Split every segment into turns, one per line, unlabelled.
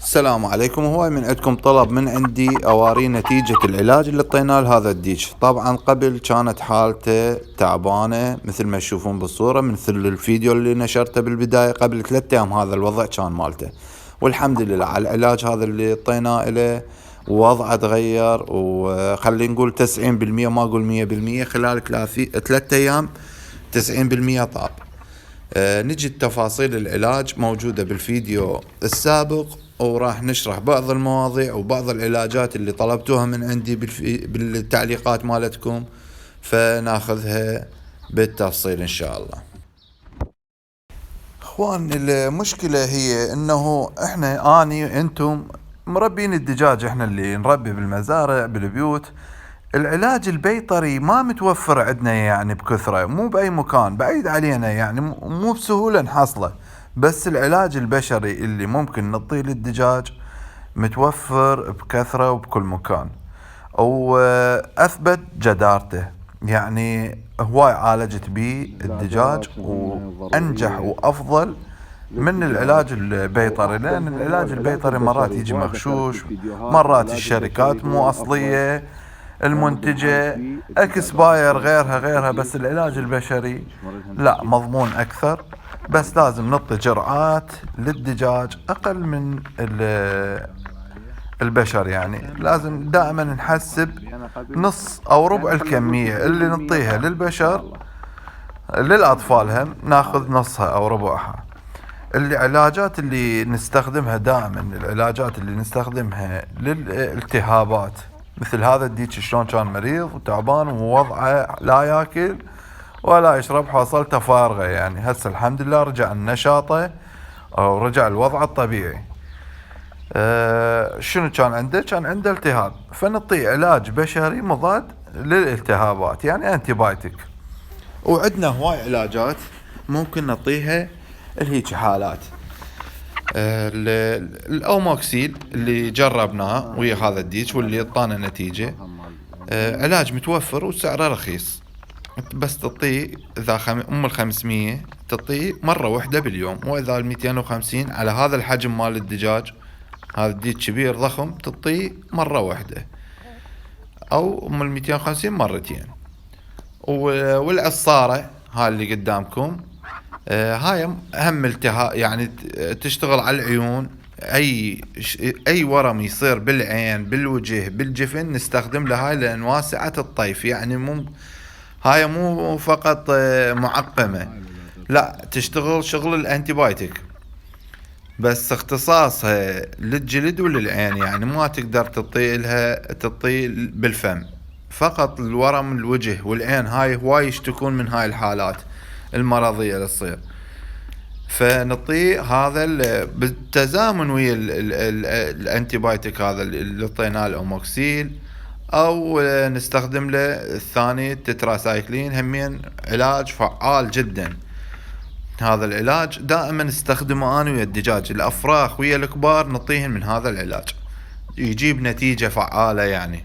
السلام عليكم. هواي من عندكم طلب من عندي أواري نتيجة العلاج اللي اعطيناه لهذا الديج. طبعا قبل كانت حالته تعبانة مثل ما تشوفون بالصورة، مثل الفيديو اللي نشرته بالبداية قبل 3 أيام. هذا الوضع كان مالته، والحمد لله على العلاج هذا اللي اعطيناه له ووضعه تغير، وخلي نقول 90%، ما أقول 100%. خلال 3 أيام 90% طاب. نجي التفاصيل العلاج موجودة بالفيديو السابق، وراح نشرح بعض المواضيع وبعض العلاجات اللي طلبتوها من عندي بالتعليقات مالتكم، فناخذها بالتفصيل ان شاء الله. اخوان، المشكلة هي انه احنا انتم مربين الدجاج، احنا اللي نربي بالمزارع بالبيوت. العلاج البيطري ما متوفر عندنا يعني بكثرة، مو بأي مكان، بعيد علينا يعني، مو بسهولة نحصله. بس العلاج البشري اللي ممكن نعطيه للدجاج متوفر بكثرة وبكل مكان، وأثبت جدارته. يعني هواي عالجت بيه الدجاج وأنجح وأفضل من العلاج البيطري، لأن العلاج البيطري مرات يجي مغشوش، مرات الشركات مو أصلية، المنتجة اكسباير، غيرها. بس العلاج البشري لا، مضمون اكثر. بس لازم نعطي جرعات للدجاج اقل من البشر، يعني لازم دائما نحسب نص او ربع الكمية اللي نعطيها للبشر. للاطفال هم ناخذ نصها او ربعها. العلاجات اللي نستخدمها دائما، العلاجات اللي نستخدمها للالتهابات، مثل هذا الديك شلون كان مريض وتعبان ووضعه لا ياكل ولا يشرب، حصلته فارغة. يعني هسه الحمد لله رجع النشاطه او رجع الوضع الطبيعي. شنو كان عنده؟ كان عنده التهاب، فنعطيه علاج بشري مضاد للالتهابات، يعني انتيبايتك. وعندنا هواي علاجات ممكن نعطيها لهيك حالات. الاوموكسيل اللي جربناه ويا هذا الديك واللي اعطانا نتيجة، علاج متوفر وسعره رخيص. بس تعطيه اذا ام 500 تعطيه مرة واحدة باليوم، واذا 250 على هذا الحجم مال الدجاج، هذا الديك كبير ضخم، تعطيه مرة واحدة، او ام 250 مرتين. والعصارة هاي اللي قدامكم، هاي هم التهاب، يعني تشتغل على العيون. اي ورم يصير بالعين بالوجه بالجفن نستخدم له هاي، لان واسعة الطيف، يعني هاي مو فقط معقمة، لا تشتغل شغل الانتيبايوتيك، بس اختصاصها للجلد وللعين. يعني ما تقدر تطي بالفم، فقط الورم الوجه والعين هاي هواي يشتكون من هاي الحالات المرضية اللي تصير. فنعطيه هذا بالتزامن ويا الانتيبايوتيك هذا اللي اعطيناه الاموكسيل، او نستخدم له الثاني تتراسايكلين، همين علاج فعال جدا. هذا العلاج دائما استخدمه انا ويا الدجاج، الافراخ ويا الكبار نعطيهم من هذا العلاج، يجيب نتيجة فعالة. يعني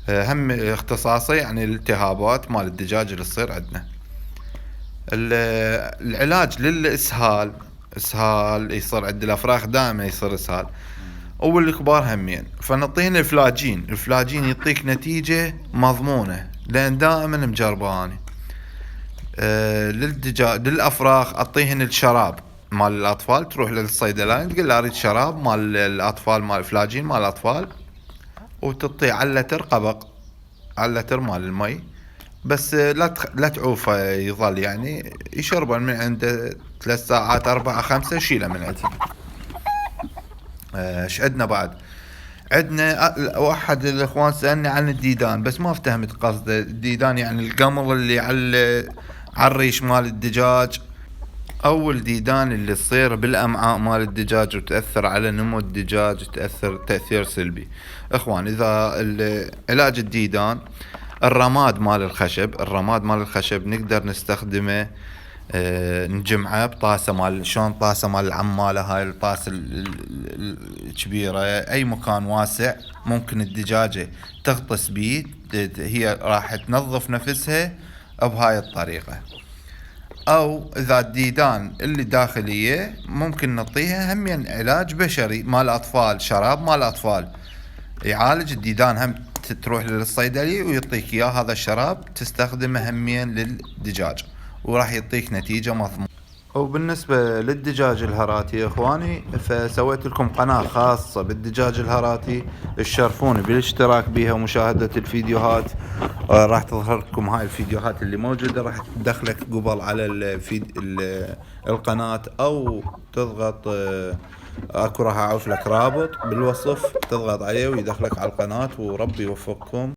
هم اختصاصي يعني الالتهابات مال الدجاج اللي تصير عندنا. العلاج للإسهال، إسهال يصير عند الأفراخ دائما يصير إسهال، والكبار همين، فنعطيهن الفلاجين يعطيك نتيجة مضمونة، لأن دائما مجربه أنا. للدجاج للأفراخ أعطيهن الشراب مال الأطفال، تروح للصيدلاني تقول له أريد شراب مال الأطفال، مال فلاجين مال الأطفال، وتعطيه على لتر قبق، على لتر مال المي. بس لا تعوفه يظل، يعني يشربن من عنده 3 ساعات 4 5 شيله من عنده. ايش عندنا بعد؟ عندنا واحد الاخوان سألني عن الديدان، بس ما افتهمت قصده. الديدان يعني القمل اللي على الريش مال الدجاج، او الديدان اللي تصير بالامعاء مال الدجاج وتأثر على نمو الدجاج، تأثر تأثير سلبي. اخوان، اذا علاج الديدان، الرماد مال الخشب نقدر نستخدمه، نجمعه بطاسة مال، شلون طاسة مال العمالة، هاي الطاسة الكبيرة، اي مكان واسع ممكن الدجاجة تغطس بيه، هي راح تنظف نفسها بهاي الطريقة. او اذا الديدان اللي داخلية ممكن نعطيها هم علاج بشري مال اطفال، شراب مال اطفال يعالج الديدان. هم تروح للصيدلي ويعطيك اياه هذا الشراب تستخدمه هميا للدجاج، وراح يعطيك نتيجة مضمونة. وبالنسبة للدجاج الهراتي يا اخواني، فسويت لكم قناة خاصة بالدجاج الهراتي، اشترفوني بالاشتراك بيها ومشاهدة الفيديوهات. راح تظهر لكم هاي الفيديوهات اللي موجودة، راح تدخلك قبل على القناة، او تضغط اكو راح اعوف لك رابط بالوصف، تضغط عليه ويدخلك على القناة، وربي يوفقكم.